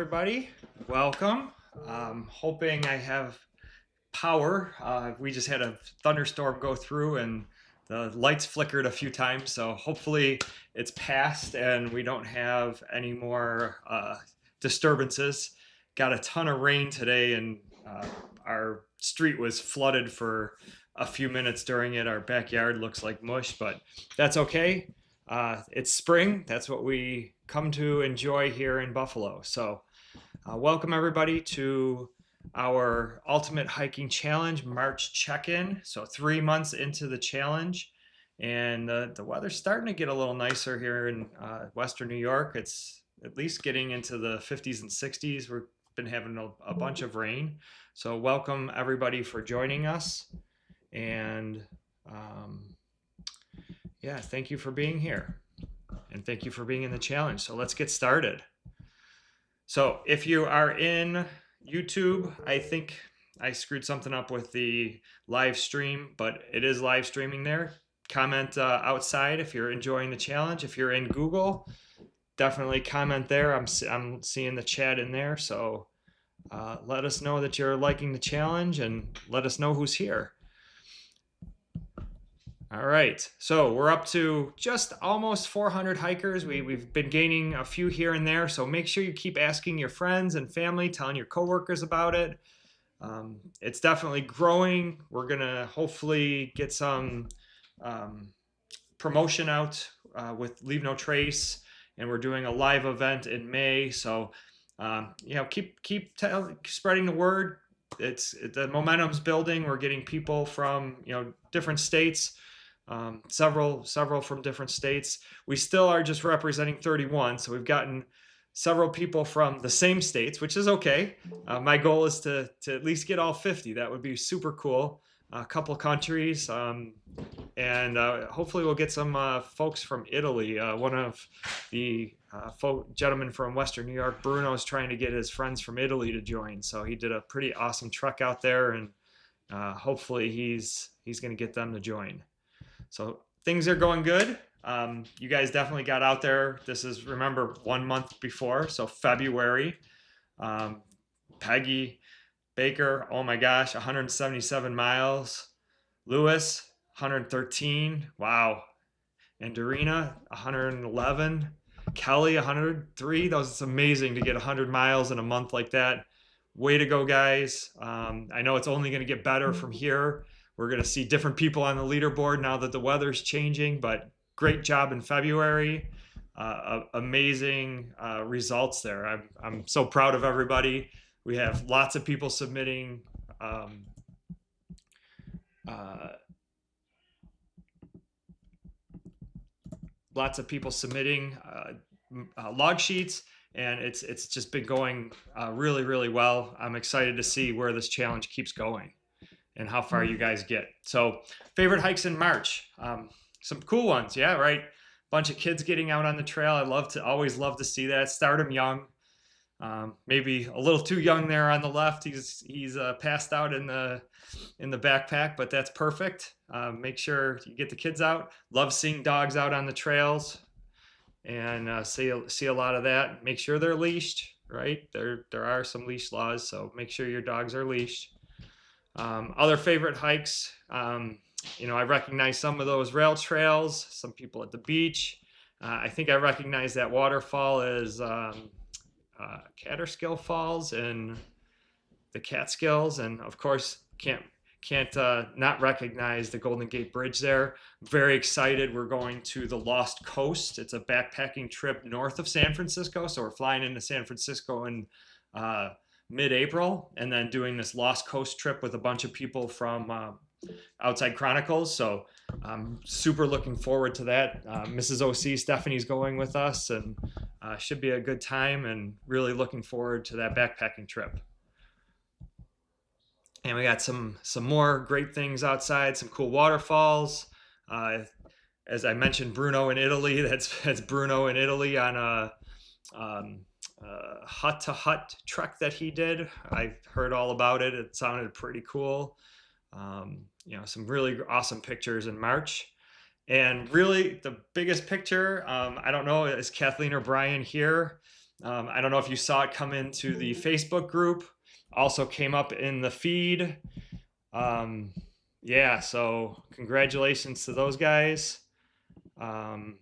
everybody. Welcome. Hoping I have power. We just had a thunderstorm go through and the lights flickered a few times, so hopefully it's passed and we don't have any more disturbances. Got a ton of rain today, and our street was flooded for a few minutes during it. Our backyard looks like mush, but that's okay. It's spring. That's what we come to enjoy here in Buffalo. So, welcome everybody to our Ultimate Hiking Challenge March check-in. So 3 months into the challenge, and the weather's starting to get a little nicer here in Western New York. It's at least getting into the 50s and 60s. We've been having a bunch of rain. So welcome everybody for joining us, and yeah, thank you for being here, and thank you for being in the challenge. So let's get started. So if you are in YouTube, I think I screwed something up with the live stream, but it is live streaming there. Comment outside if you're enjoying the challenge. If you're in Google, definitely comment there. I'm seeing the chat in there, so let us know that you're liking the challenge and let us know who's here. All right, so we're up to just almost 400 hikers. We've been gaining a few here and there, so make sure you keep asking your friends and family, telling your coworkers about it. It's definitely growing. We're gonna hopefully get some promotion out with Leave No Trace, and we're doing a live event in May. So keep spreading the word. The momentum's building. We're getting people from different states. Several from different states. We still are just representing 31, so we've gotten several people from the same states, which is okay. My goal is to at least get all 50. That would be super cool. A couple countries, and hopefully we'll get some folks from Italy. One of the gentlemen from Western New York, Bruno, is trying to get his friends from Italy to join. So he did a pretty awesome trek out there, and hopefully he's going to get them to join. So things are going good. You guys definitely got out there. This is, remember, 1 month before, so February. Peggy Baker, oh my gosh, 177 miles. Lewis, 113. Wow. And Dorina, 111. Kelly, 103. It's amazing to get 100 miles in a month like that. Way to go, guys. I know it's only going to get better from here. We're going to see different people on the leaderboard now that the weather's changing, but great job in February. Amazing results there. I'm so proud of everybody. We have lots of people submitting log sheets, and it's just been going really, really well. I'm excited to see where this challenge keeps going and how far you guys get. So favorite hikes in March, some cool ones. Yeah, right. Bunch of kids getting out on the trail. Always love to see that. Start them young. Maybe a little too young there on the left. He's passed out in the backpack, but that's perfect. Make sure you get the kids out. Love seeing dogs out on the trails, and see a lot of that. Make sure they're leashed, right? There are some leash laws, so make sure your dogs are leashed. Other favorite hikes, I recognize some of those rail trails, some people at the beach. I think I recognize that waterfall as Catterskill Falls in the Catskills, and of course can't not recognize the Golden Gate Bridge there. Very excited. We're going to the Lost Coast. It's a backpacking trip north of San Francisco, so we're flying into San Francisco in mid-April, and then doing this Lost Coast trip with a bunch of people from Outside Chronicles. So I'm super looking forward to that. Mrs. OC Stephanie's going with us, and should be a good time, and really looking forward to that backpacking trip. And we got some more great things outside, some cool waterfalls. As I mentioned, Bruno in Italy. That's Bruno in Italy on a hut to hut trek that he did. I heard all about it. It sounded pretty cool. Some really awesome pictures in March. And really the biggest picture, I don't know, is Kathleen or Brian here. I don't know if you saw it come into the Facebook group, also came up in the feed. Yeah, so congratulations to those guys. Um,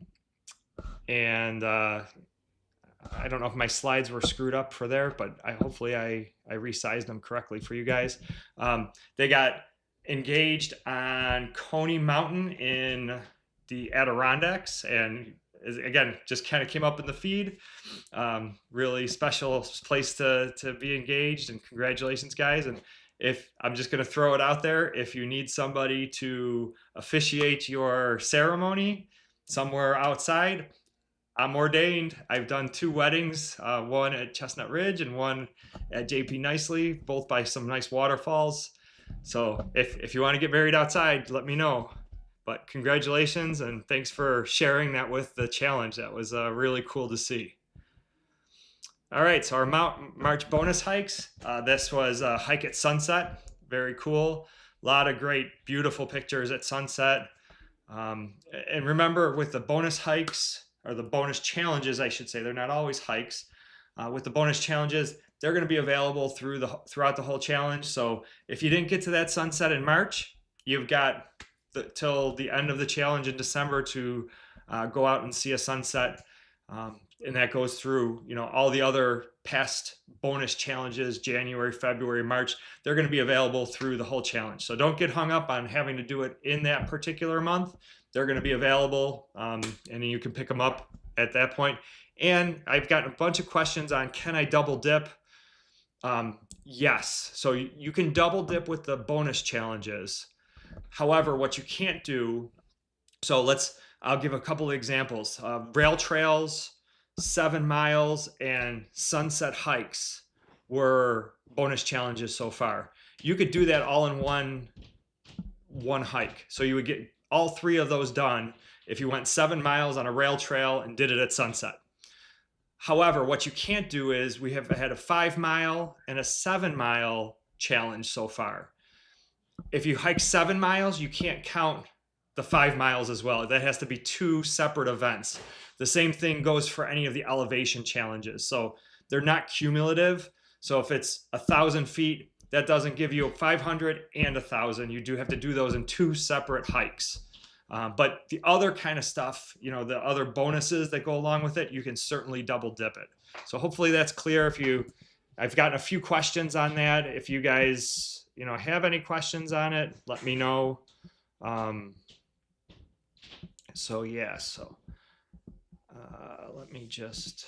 and I don't know if my slides were screwed up for there, but hopefully I resized them correctly for you guys. They got engaged on Coney Mountain in the Adirondacks, and again, just kind of came up in the feed. Really special place to be engaged, and congratulations, guys. And if I'm just going to throw it out there, if you need somebody to officiate your ceremony somewhere outside, I'm ordained. I've done 2 weddings, one at Chestnut Ridge and one at JP Nicely, both by some nice waterfalls. So if you want to get married outside, let me know. But congratulations, and thanks for sharing that with the challenge. That was really cool to see. All right, so our March bonus hikes. This was a hike at sunset. Very cool. A lot of great, beautiful pictures at sunset. And remember, with the bonus hikes, or the bonus challenges, I should say, they're not always hikes. With the bonus challenges, they're going to be available throughout the whole challenge. So if you didn't get to that sunset in March, you've got till the end of the challenge in December to go out and see a sunset. And that goes through, all the other past bonus challenges, January, February, March. They're going to be available through the whole challenge. So don't get hung up on having to do it in that particular month. They're going to be available, and you can pick them up at that point. And I've gotten a bunch of questions on, can I double dip? Yes. So you can double dip with the bonus challenges. However, what you can't do, I'll give a couple of examples. Rail trails, 7 miles, and sunset hikes were bonus challenges so far. You could do that all in one hike. So you would get all 3 of those done if you went 7 miles on a rail trail and did it at sunset. However, what you can't do is, we have had a 5-mile and a 7-mile challenge so far. If you hike 7 miles, you can't count the 5 miles as well. That has to be 2 separate events. The same thing goes for any of the elevation challenges. So they're not cumulative. So if it's 1,000 feet, that doesn't give you 500 and 1,000. You do have to do those in 2 separate hikes. But the other kind of stuff, the other bonuses that go along with it, you can certainly double dip it. So hopefully that's clear. I've gotten a few questions on that. If you guys, have any questions on it, let me know. Let me just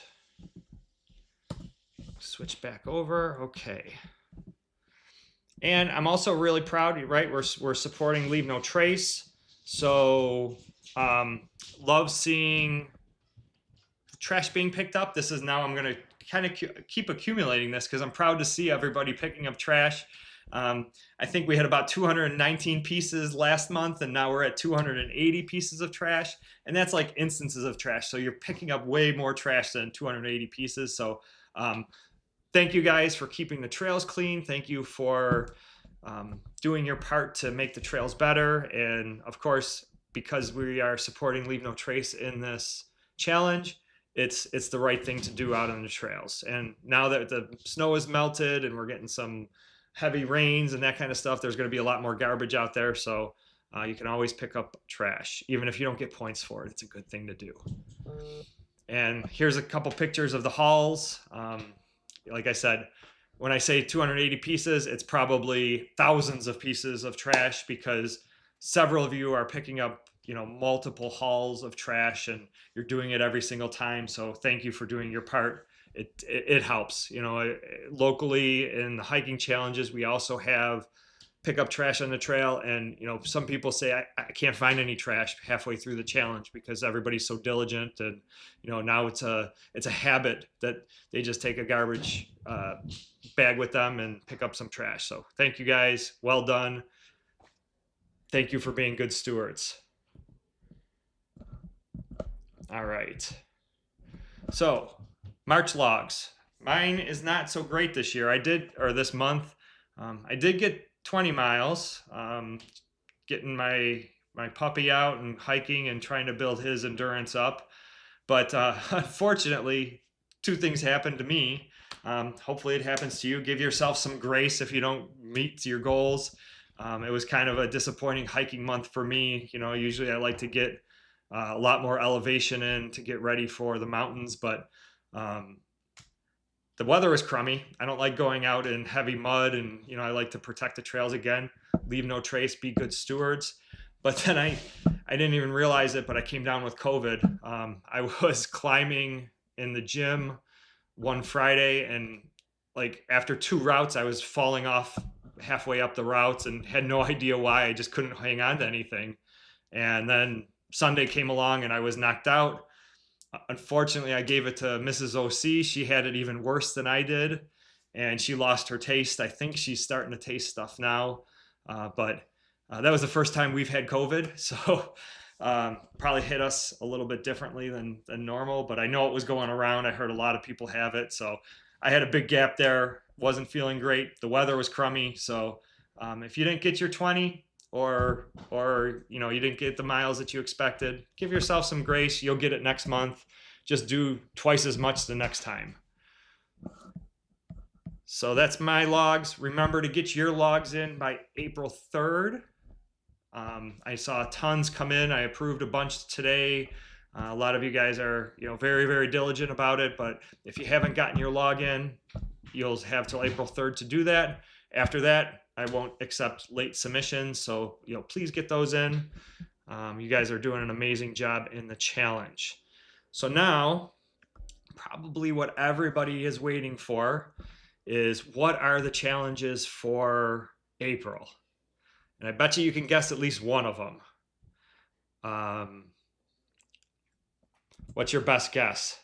switch back over. Okay. And I'm also really proud, right? We're supporting Leave No Trace. So love seeing trash being picked up. This is now, I'm going to kind of keep accumulating this because I'm proud to see everybody picking up trash. I think we had about 219 pieces last month, and now we're at 280 pieces of trash. And that's like instances of trash. So you're picking up way more trash than 280 pieces. So thank you guys for keeping the trails clean. Thank you for doing your part to make the trails better. And of course, because we are supporting Leave No Trace in this challenge, it's the right thing to do out on the trails. And now that the snow is melted and we're getting some heavy rains and that kind of stuff, there's going to be a lot more garbage out there. So you can always pick up trash, even if you don't get points for it. It's a good thing to do. And here's a couple pictures of the hauls. Like I said, when I say 280 pieces, it's probably thousands of pieces of trash because several of you are picking up, multiple hauls of trash, and you're doing it every single time. So thank you for doing your part. It helps. Locally in the hiking challenges, we also have pick up trash on the trail, and some people say I can't find any trash halfway through the challenge because everybody's so diligent, and now it's a habit that they just take a garbage bag with them and pick up some trash. So thank you guys, well done. Thank you for being good stewards. All right, so March logs. Mine is not so great this year. This month I did get 20 miles, getting my puppy out and hiking and trying to build his endurance up. But unfortunately, two things happened to me. Hopefully it happens to you. Give yourself some grace if you don't meet your goals. It was kind of a disappointing hiking month for me. Usually I like to get a lot more elevation in to get ready for the mountains, but the weather was crummy. I don't like going out in heavy mud, and I like to protect the trails again, leave no trace, be good stewards. But then I didn't even realize it, but I came down with COVID. I was climbing in the gym one Friday, and like after 2 routes, I was falling off halfway up the routes and had no idea why. I just couldn't hang on to anything. And then Sunday came along and I was knocked out. Unfortunately, I gave it to Mrs. OC. She had it even worse than I did, and she lost her taste. I think she's starting to taste stuff now, but that was the first time we've had COVID, so probably hit us a little bit differently than normal, but I know it was going around. I heard a lot of people have it, so I had a big gap there. Wasn't feeling great. The weather was crummy, so if you didn't get your 20, or you didn't get the miles that you expected, give yourself some grace. You'll get it next month. Just do twice as much the next time. So that's my logs. Remember to get your logs in by April 3rd. I saw tons come in. I approved a bunch today. A lot of you guys are very, very diligent about it, but if you haven't gotten your log in, you'll have till April 3rd to do that. After that, I won't accept late submissions, so please get those in. You guys are doing an amazing job in the challenge. So now, probably what everybody is waiting for is, what are the challenges for April? And I bet you can guess at least one of them. What's your best guess?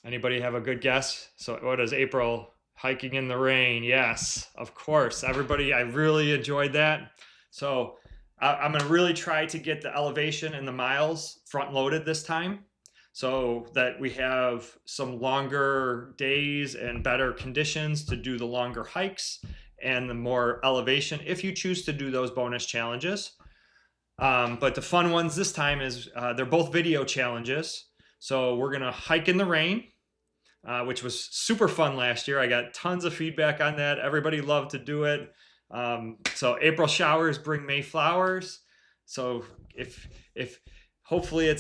Anybody have a good guess? So what is April? Hiking in the rain. Yes, of course. Everybody, I really enjoyed that. So I'm going to really try to get the elevation and the miles front loaded this time, so that we have some longer days and better conditions to do the longer hikes and the more elevation if you choose to do those bonus challenges. But the fun ones this time is they're both video challenges. So we're going to hike in the rain, which was super fun last year. I got tons of feedback on that. Everybody loved to do it. So April showers bring May flowers. So if hopefully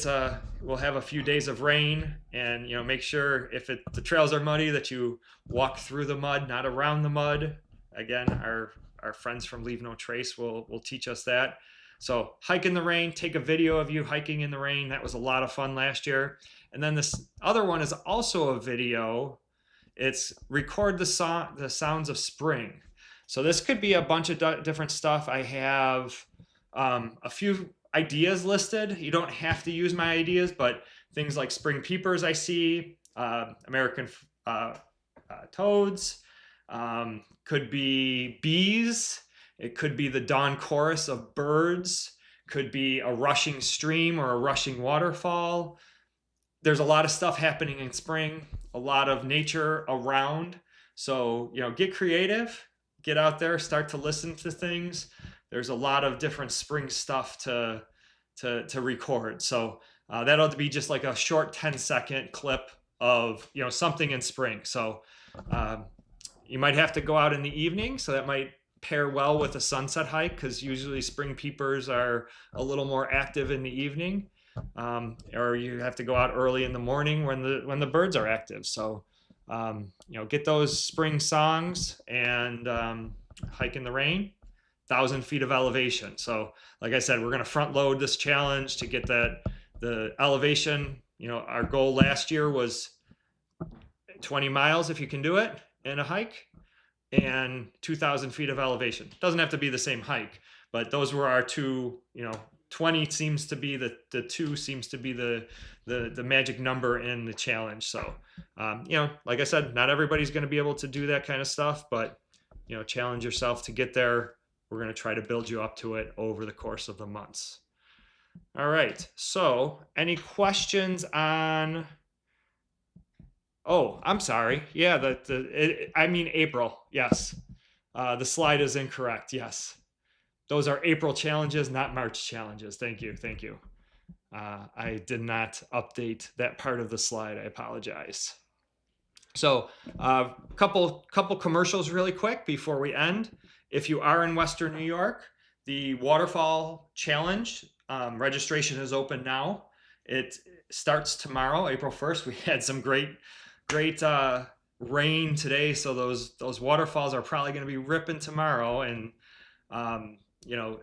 we'll have a few days of rain, and make sure if the trails are muddy that you walk through the mud, not around the mud. Again, our friends from Leave No Trace will teach us that. So hike in the rain, take a video of you hiking in the rain. That was a lot of fun last year. And then this other one is also a video. It's record the sounds of spring. So this could be a bunch of different stuff. I have a few ideas listed. You don't have to use my ideas, but things like spring peepers I see, American toads, could be bees. It could be the dawn chorus of birds, could be a rushing stream or a rushing waterfall. There's a lot of stuff happening in spring, a lot of nature around. So, get creative, get out there, start to listen to things. There's a lot of different spring stuff to record. So that ought to be just like a short 10-second clip of, something in spring. So you might have to go out in the evening, so that might pair well with a sunset hike, because usually spring peepers are a little more active in the evening, or you have to go out early in the morning when the birds are active. So get those spring songs and hike in the rain, 1,000 feet of elevation. So like I said, we're going to front load this challenge to get the elevation. Our goal last year was 20 miles if you can do it in a hike, and 2,000 feet of elevation. Doesn't have to be the same hike, but those were our two. 20 seems to be the 2 seems to be the magic number in the challenge. So like I said, not everybody's going to be able to do that kind of stuff, but challenge yourself to get there. We're going to try to build you up to it over the course of the months. All right, so any questions on Oh, I'm sorry. Yeah, I mean April. Yes. The slide is incorrect. Yes. Those are April challenges, not March challenges. Thank you. Thank you. I did not update that part of the slide. I apologize. So, couple commercials really quick before we end. If you are in Western New York, the Waterfall Challenge registration is open now. It starts tomorrow, April 1st. We had some great rain today, so those waterfalls are probably going to be ripping tomorrow, and you know,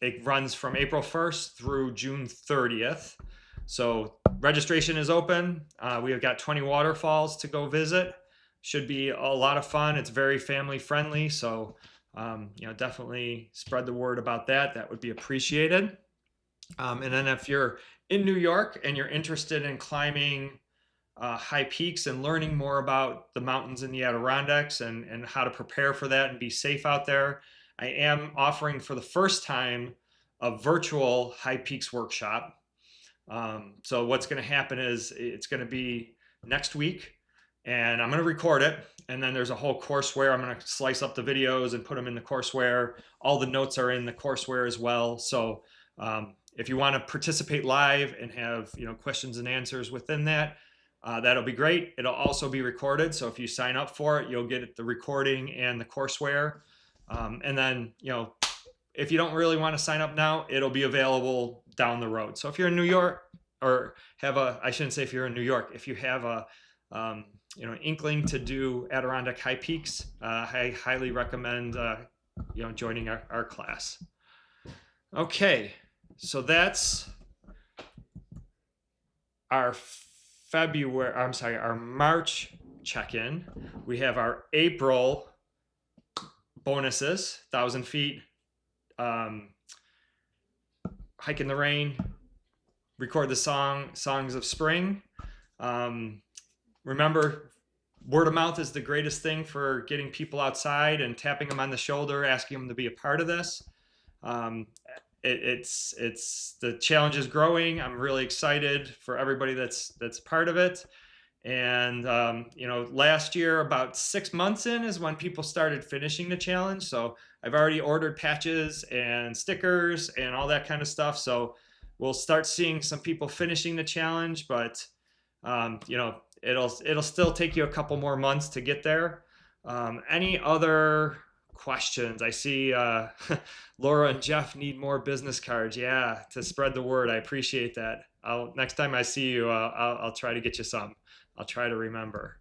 it runs from April 1st through June 30th. So registration is open. We have got 20 waterfalls to go visit. Should be a lot of fun. It's very family friendly, so definitely spread the word about that. That would be appreciated. And then if you're in New York and you're interested in climbing high peaks and learning more about the mountains in the Adirondacks and how to prepare for that and be safe out there, I am offering for the first time a virtual high peaks workshop. So what's going to happen is it's going to be next week, and I'm going to record it, and then there's a whole courseware. I'm going to slice up the videos and put them in the courseware. All the notes are in the courseware as well. So if you want to participate live and have questions and answers within that, that'll be great. It'll also be recorded, so if you sign up for it, you'll get the recording and the courseware. And then if you don't really want to sign up now, it'll be available down the road. So if you're in New York, or I shouldn't say if you're in New York, if you have a an inkling to do Adirondack High Peaks, I highly recommend joining our class. Okay, so that's our our March check-in. We have our April bonuses: 1,000 feet, hike in the rain, record the songs of spring. Remember, word of mouth is the greatest thing for getting people outside, and tapping them on the shoulder, asking them to be a part of this. It's the challenge is growing. I'm really excited for everybody that's part of it. And last year, about 6 months in, is when people started finishing the challenge. So I've already ordered patches and stickers and all that kind of stuff. So we'll start seeing some people finishing the challenge, but it'll still take you a couple more months to get there. Any other questions? I see Laura and Jeff need more business cards. Yeah, to spread the word. I appreciate that. Next time I see you, I'll try to get you some. I'll try to remember.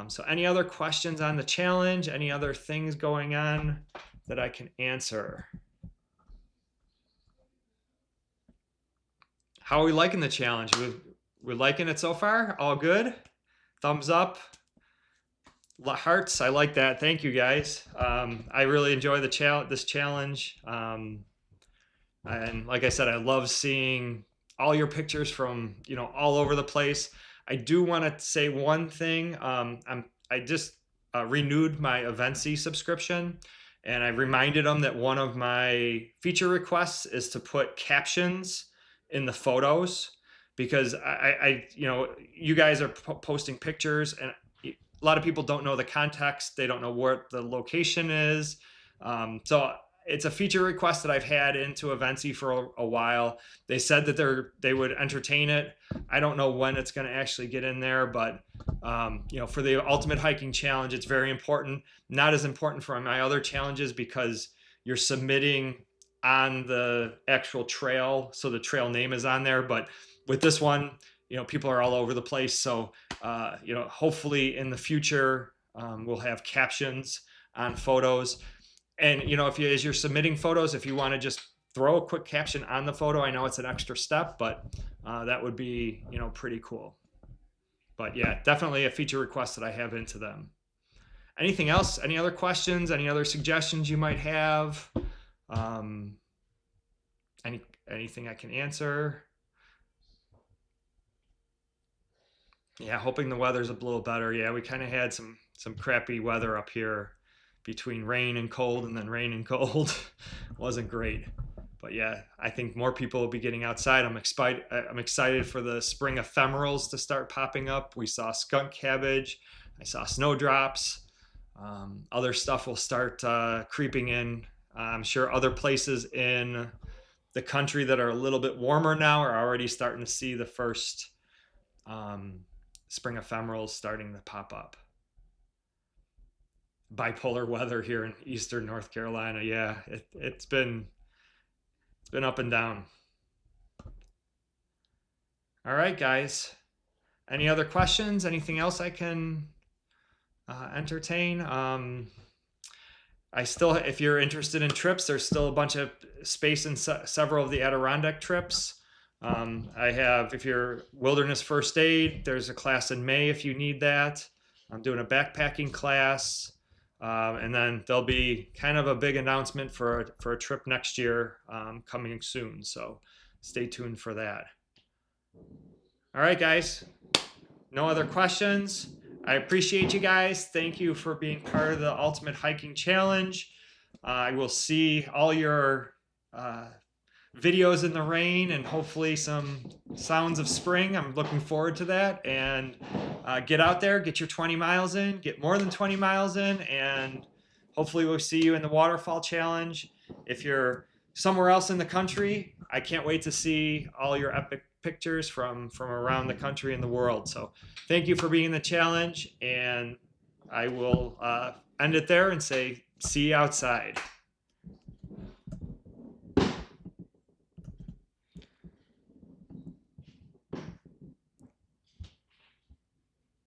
So any other questions on the challenge? Any other things going on that I can answer? How are we liking the challenge? We're liking it so far? All good? Thumbs up? Hearts? I like that. Thank you, guys. I really enjoy this challenge. And like I said, I love seeing all your pictures from all over the place. I do want to say one thing. I just renewed my Eventsy subscription, and I reminded them that one of my feature requests is to put captions in the photos, because you guys are posting pictures, and a lot of people don't know the context. They don't know what the location is. So it's a feature request that I've had into Eventsy for a while. They said that they would entertain it. I don't know when it's going to actually get in there, but for the Ultimate Hiking Challenge, it's very important. Not as important for my other challenges, because you're submitting on the actual trail, so the trail name is on there. But with this one, people are all over the place. So hopefully in the future, we'll have captions on photos. And as you're submitting photos, if you want to just throw a quick caption on the photo, I know it's an extra step, but that would be pretty cool. But yeah, definitely a feature request that I have into them. Anything else? Any other questions? Any other suggestions you might have? Anything I can answer? Yeah, hoping the weather's a little better. Yeah, we kind of had some crappy weather up here, between rain and cold, and then rain and cold. Wasn't great. But yeah, I think more people will be getting outside. I'm excited for the spring ephemerals to start popping up. We saw skunk cabbage. I saw snowdrops. Other stuff will start creeping in. I'm sure other places in the country that are a little bit warmer now are already starting to see the first spring ephemerals starting to pop up. Bipolar weather here in eastern North Carolina. Yeah, it's been up and down. All right, guys. Any other questions? Anything else I can entertain? If you're interested in trips, there's still a bunch of space in several of the Adirondack trips. If you're wilderness first aid, there's a class in May if you need that. I'm doing a backpacking class. And then there'll be kind of a big announcement for a trip next year coming soon. So stay tuned for that. All right, guys. No other questions. I appreciate you guys. Thank you for being part of the Ultimate Hiking Challenge. I will see all your videos in the rain and hopefully some sounds of spring. I'm looking forward to that. And get out there, get your 20 miles in, get more than 20 miles in, and hopefully we'll see you in the Waterfall Challenge. If you're somewhere else in the country, I can't wait to see all your epic pictures from around the country and the world. So thank you for being in the challenge, and I will end it there and say, see you outside.